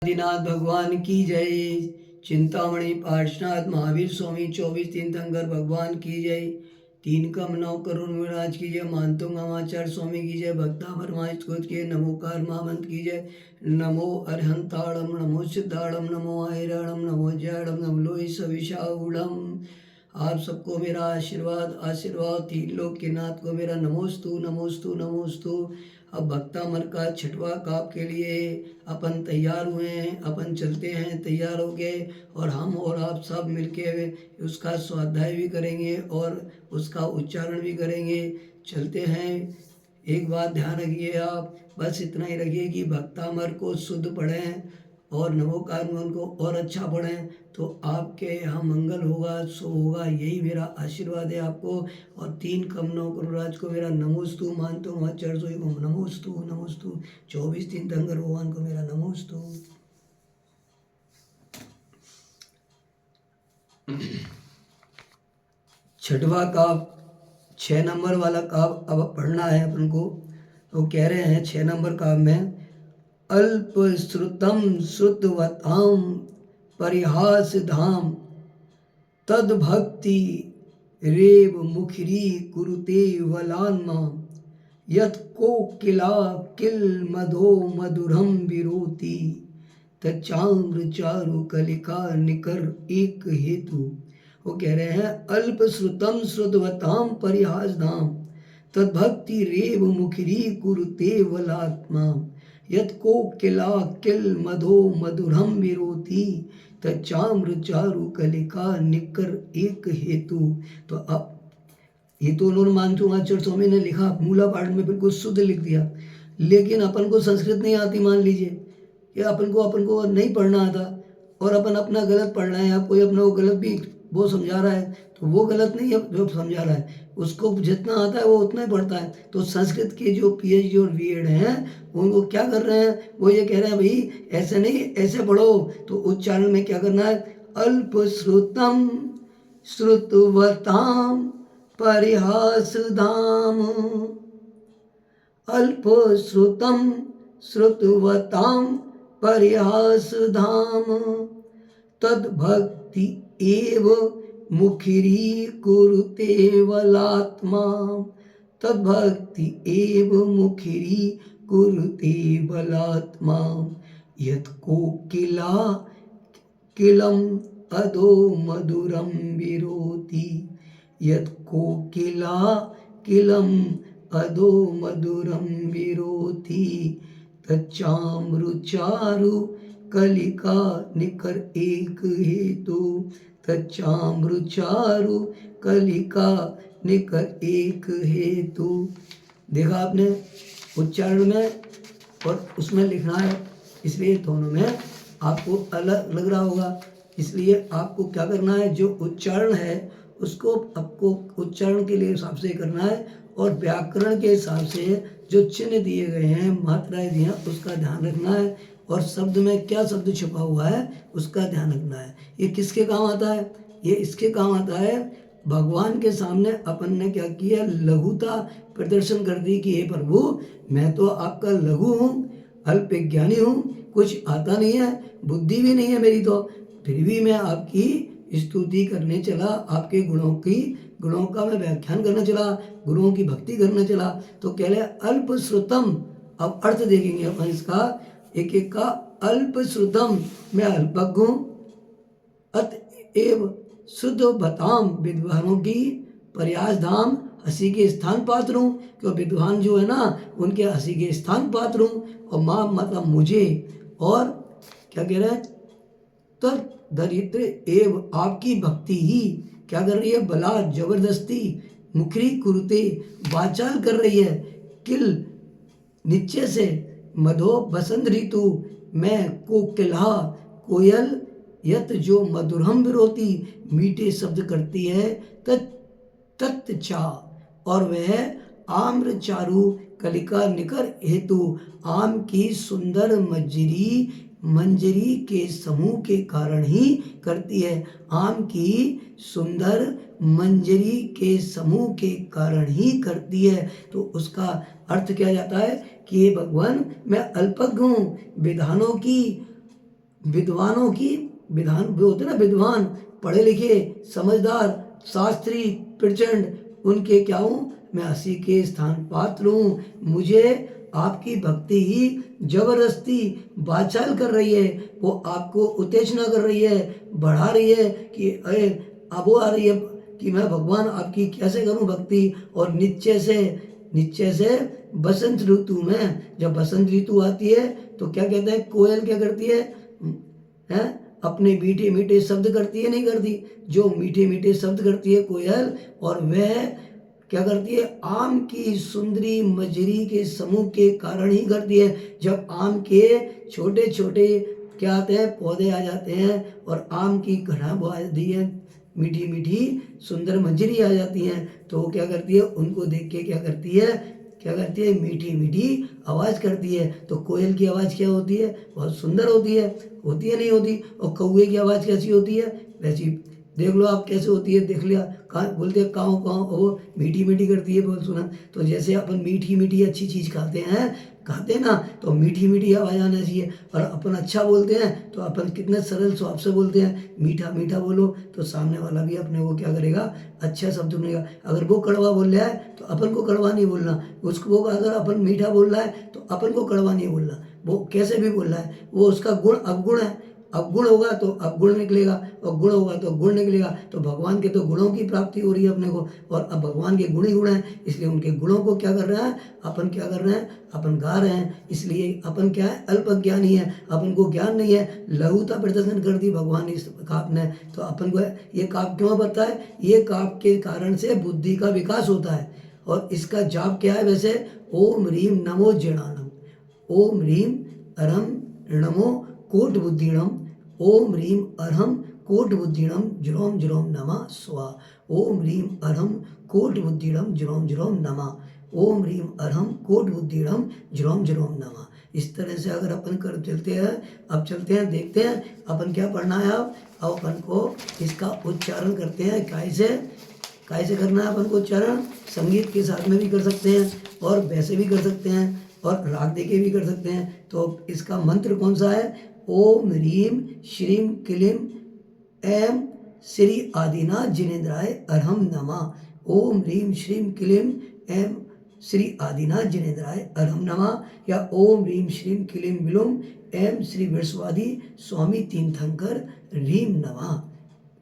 आदिनाथ भगवान की जय। चिंतामणि पार्श्वनाथ महावीर स्वामी 24 तीर्थंकर भगवान की जय। 3 कम 9 करोड़ महाराज की जय। मानतोंगा आचार्य स्वामी की जय। भक्ता परमाच खुद के नमोकार महामंत्र की जय। नमो अरहंताड़म नमो सिद्धाड़म नमो आयराणम नमो जयाड़म नमो लोहि सविशाऊड़म। आप सबको मेरा आशीर्वाद आशीर्वाद। 3 लोक के नाथ को मेरा नमोस्तु नमोस्तु नमोस्तु। अब भक्ता मन का छठवा काप के लिए अपन तैयार हुए हैं, अपन चलते हैं तैयार हो गए, और हम और आप सब मिलके उसका स्वाध्याय भी करेंगे और उसका उच्चारण भी करेंगे। चलते हैं। एक बात ध्यान रखिए, आप बस इतना ही रखिए कि भक्तामर को शुद्ध पढ़ें और नमोकार मन को और अच्छा पढ़ें, तो आपके यहाँ मंगल होगा, शुभ होगा। यही मेरा आशीर्वाद है आपको। और 3 कम 9 करोड़ राज को मेरा नमोस्तु। मानतो हूँ आचार्य स्वामी को नमोस्तु नमोस्तु। 24 तीर्थंकर भगवान को मेरा नमोस्तु। छठवा काव्य 6 नंबर वाला काव्य अब पढ़ना है अपन को। तो कह रहे हैं 6 नंबर काव्य में अल्प श्रुतम श्रुतवताम परिहास धाम तद भक्ति रेव मुखरी कुरुते वलान्मा यत कोकिला किल मधो मधुरम विरोति तचाम्र चारु कलिका निकर एक हेतु। वो कह रहे हैं अल्प श्रुतम श्रुतवताम परिहास धाम तद भक्ति रेव मुखरी कुरुते वलात्मा यत कोकिला किल मधो मधुरम विरोति तचाम्र चारु कलिका निकर एक हेतु। तो अब ये तो उन्होंने मानतो आचार्य स्वामी ने लिखा, मूला पाठ में बिल्कुल शुद्ध लिख दिया, लेकिन अपन को संस्कृत नहीं आती, मान लीजिए, या अपन को नहीं पढ़ना आता और अपन अपना गलत पढ़ रहे हैं, या कोई अपना वो गलत भी वो समझा रहा है, तो वो गलत नहीं है जो समझा रहा है, उसको जितना आता है वो उतना ही पढ़ता है। तो संस्कृत के जो पीएचडी और बीएड हैं वो क्या कर रहे हैं, वो ये कह रहे हैं भाई ऐसे नहीं ऐसे पढ़ो। तो उच्चारण में क्या करना है, अल्प श्रुतम श्रुतवताम परिहास धाम अल्प श्रुतम श्रुतवताम परिहास धाम तद भक्ति एव मुखिरी कुरुते वलात्मा तद भक्ति एव मुखिरी कुरुते वलात्मा यत कोकिला किलम अधो मधुरम विरोति यत कोकिला किलम अधो मधुरम विरोति तच्चामृचारु कलिका निकर एक हेतु तच्चामृचारु कलिका निकर एक हेतु। देखा आपने उच्चारण में और उसमें लिखना है, इसलिए दोनों में आपको अलग लग रहा होगा। इसलिए आपको क्या करना है, जो उच्चारण है उसको आपको उच्चारण के लिए हिसाब से करना है, और व्याकरण के हिसाब से जो चिन्ह दिए गए हैं, मात्राएं दी हैं, उसका ध्यान रखना है, और शब्द में क्या शब्द छुपा हुआ है उसका ध्यान रखना है। ये किसके काम आता है, ये इसके काम आता है भगवान के सामने अपन ने क्या किया, लघुता प्रदर्शन कर दी कि हे प्रभु मैं तो आपका लघु हूँ, अल्प ज्ञानी हूँ, कुछ आता नहीं है, बुद्धि भी नहीं है मेरी, तो फिर भी मैं आपकी स्तुति करने चला, आपके गुणों का मैं व्याख्यान करने चला, गुरुओं की भक्ति करने चला। तो कह रहे अल्प श्रुतम। अब अर्थ देखेंगे अपन इसका एक एक का। अल्प श्रुतम मैं अल्पज्ञ हूँ, अतएव शुद्ध बताम विद्वानों की प्रयास धाम हंसी के स्थान पात्र हूँ, क्यों विद्वान जो है ना उनके हंसी के स्थान पात्र हूँ। और माँ मतलब मुझे, और क्या कह रहे हैं, तो दरिद्र एव आपकी भक्ति ही क्या कर रही है, बला जबरदस्ती मुखरी कुरुते वाचाल कर रही है, किल नीचे से मधो बसंत ऋतु मैं कोकिला कोयल यत जो मधुरम विरोती मीठे शब्द करती है, तत्चा और वह आम्र चारु कलिका निकर हेतु आम की सुंदर मंजरी के समूह के कारण ही करती है। आम की सुंदर मंजरी के समूह के कारण ही करती है। तो उसका अर्थ क्या जाता है कि ये भगवान मैं अल्पज्ञ हूँ, विधानों की विद्वानों की विधान वो होते ना, विद्वान पढ़े लिखे समझदार शास्त्री प्रचंड, उनके क्या हूँ मैं, हंसी के स्थान पात्र हूँ। मुझे आपकी भक्ति ही जबरदस्ती बाचाल कर रही है, वो आपको उत्तेजना कर रही है, बढ़ा रही है कि अरे अब वो आ रही है कि मैं भगवान आपकी कैसे करूं भक्ति। और निश्चय से बसंत ऋतु में, जब बसंत ऋतु आती है तो क्या कहते हैं, कोयल क्या करती है अपने मीठे मीठे शब्द करती है, नहीं करती, जो मीठे मीठे शब्द करती है कोयल, और वह क्या करती है, आम की सुंदरी मजरी के समूह के कारण ही करती है। जब आम के छोटे छोटे क्या आते हैं, पौधे आ जाते हैं और आम की घटा वो आती है, मीठी मीठी सुंदर मंजरी आ जाती हैं, तो वो क्या करती है, उनको देख के क्या करती है, मीठी मीठी आवाज़ करती है। तो कोयल की आवाज़ क्या होती है, बहुत सुंदर होती है नहीं होती। और कौवे की आवाज़ कैसी होती है, वैसी देख लो आप कैसे होती है, देख लिया, कहाँ बोलते हैं काँव काँव, वो मीठी मीठी करती है, बहुत सुना। तो जैसे अपन मीठी मीठी अच्छी चीज़ खाते हैं ना, तो मीठी मीठी आवाज़ आना चाहिए। और अपन अच्छा बोलते हैं तो अपन कितने सरल स्वभाव से बोलते हैं, मीठा मीठा बोलो, तो सामने वाला भी अपने को क्या करेगा, अच्छा शब्द सुनेगा। अगर वो कड़वा बोल रहा है तो अपन को कड़वा नहीं बोलना, उसको अगर अपन मीठा बोल रहा है तो अपन को कड़वा नहीं बोलना। वो कैसे भी बोल रहा है, वो उसका गुण अवगुण है, अवगुण होगा तो अवगुण निकलेगा, और गुण होगा तो गुण निकलेगा। तो भगवान के तो गुणों की प्राप्ति हो रही है अपने को, और अब भगवान के गुण ही गुण हैं, इसलिए उनके गुणों को क्या कर रहे हैं, अपन क्या कर रहे हैं, अपन गा रहे हैं। इसलिए अपन क्या है, अल्पज्ञानी है, अपन को ज्ञान नहीं है, लघुता प्रदर्शन कर दी भगवान इस काव्य ने। तो अपन को ये काव्य क्यों पता है, ये काव्य के कारण से बुद्धि का विकास होता है। और इसका जाप क्या है वैसे, ओम ह्रीम नमो जड़ानम, ओम ह्रीम अरम नमो कोट बुद्धिणम, ओम ह्रीम अरहम कोट बुद्धिणम जुरोम जुरोम नमः स्वा, ओम ह्रीम अरहम कोट बुद्धिणम जुरोम जुरोम नमः, ओम ह्रीम अरहम कोट बुद्धिणम जुरोम जुरोम नमः। इस तरह से अगर अपन कर चलते हैं, अब चलते हैं देखते हैं अपन क्या पढ़ना है। अब अपन को इसका उच्चारण करते हैं, कैसे करना है अपन को उच्चारण, संगीत के साथ में भी कर सकते हैं और वैसे भी कर सकते हैं और राग दे के भी कर सकते हैं। तो इसका मंत्र कौन सा है, ओम ह्रीम श्रीम क्लीम एम श्री आदिनाथ जिनेन्द्राय अरहम नमः, ओम ह्रीम श्रीम क्लीम एम श्री आदिनाथ जिनेन्द्राय अरहम नमः, या ओम ह्रीम श्रीम क्लीम विलुम एम श्री विश्वादी स्वामी तीर्थंकर ह्रीम नमः।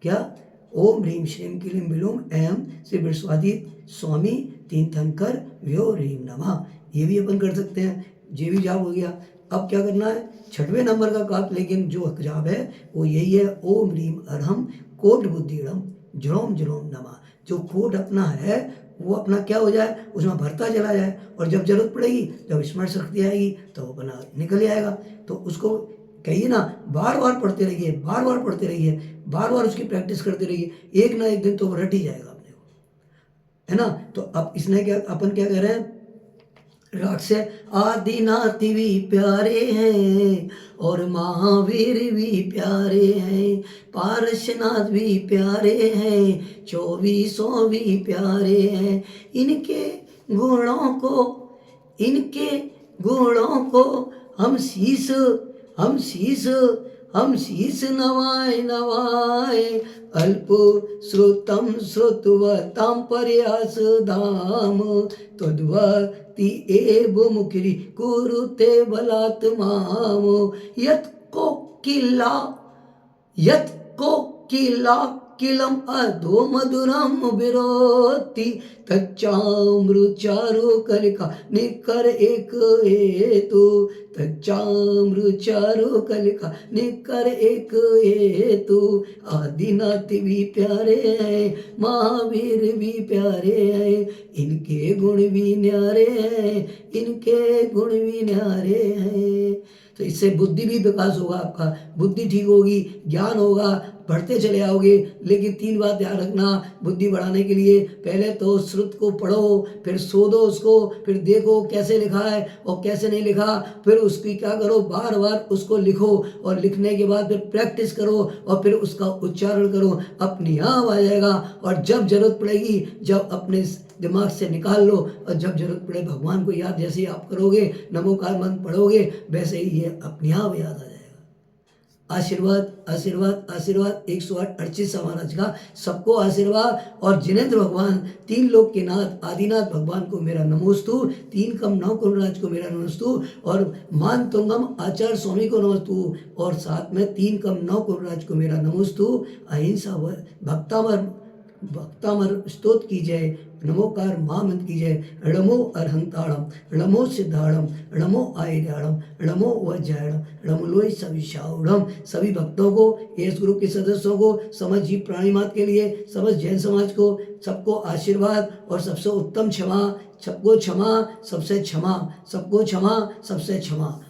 क्या, ओम ह्रीम श्रीम क्लीम विलुम एम श्री विश्वादी स्वामी तीर्थंकर व्यो ह्रीम नमः। ये भी अपन कर सकते हैं, ये भी जाप हो गया। अब क्या करना है, छठवें नंबर का काप, लेकिन जो जाप है वो यही है, ओम ह्रीम अरहम कोट बुद्धिणम जुरोम जुरोम नमः। जो कोट अपना है वो अपना क्या हो जाए, उसमें भरता चला जाए, और जब जरूरत पड़ेगी, जब स्मरण शक्ति आएगी तो वो अपना निकल जाएगा। तो उसको कहिए ना, बार बार पढ़ते रहिए, बार बार पढ़ते रहिए, बार बार उसकी प्रैक्टिस करते रहिए, एक ना एक दिन तो वो रट ही जाएगा अपने को, है ना। तो अब इसने क्या, अपन क्या कह रहे हैं, राग से आदिनाथ भी प्यारे हैं और महावीर भी प्यारे हैं, पारसनाथ भी प्यारे हैं, 2400 भी प्यारे हैं। इनके गुणों को हम शीस नवाए अल्प श्रुतम श्रुतवताम प्रयास धाम तद्वति एव मुखरी कुरुते बलात्माम। यत कोकिला किलम अधो मधुरम विरोति तच्चामृचारु कलिका निकर एक हेतु, तच्चामृचारु कलिका निकर एक हेतु। आदिनाथ भी प्यारे हैं, महावीर भी प्यारे हैं, इनके गुण भी न्यारे हैं। तो इससे बुद्धि भी विकास होगा, आपका बुद्धि ठीक होगी, ज्ञान होगा, बढ़ते चले आओगे। लेकिन 3 बात ध्यान रखना बुद्धि बढ़ाने के लिए, पहले तो श्रुत को पढ़ो, फिर शोधो उसको, फिर देखो कैसे लिखा है और कैसे नहीं लिखा, फिर उसकी क्या करो, बार बार उसको लिखो, और लिखने के बाद फिर प्रैक्टिस करो, और फिर उसका उच्चारण करो, अपने आप आ जाएगा। और जब जरूरत पड़ेगी, जब अपने दिमाग से निकाल लो, और जब जरूरत पड़े भगवान को याद, जैसे ही आप करोगे, नमोकार मंत्र पढ़ोगे, वैसे ही ये अपने आप याद आ जाएगा। आशीर्वाद आशीर्वाद आशीर्वाद। 108 अर्चित महाराज का सबको आशीर्वाद। और जिनेंद्र भगवान, 3 लोक के नाथ आदिनाथ भगवान को मेरा नमोस्तु। 3 कम 9 कुलराज को मेरा नमोस्तु। और मान तुंगम आचार्य स्वामी को नमोस्तु। और साथ में 3 कम 9 कुलराज को मेरा नमोस्तु। अहिंसा भक्तामर स्तोत्र की जय, नमोकार महामंत्र की जय। णमो अरहंताड़म, णमो सिद्धाड़म, णमो आयर्याड़म, णमो वज्रायणम, णमलोय सविशाउड़म। सभी भक्तों को, एस ग्रुप के सदस्यों को, समस्त जीव प्राणी मात्र के लिए, समस्त जैन समाज को, सबको आशीर्वाद और सबसे उत्तम क्षमा। सबको क्षमा सबसे क्षमा, सबको क्षमा सबसे क्षमा।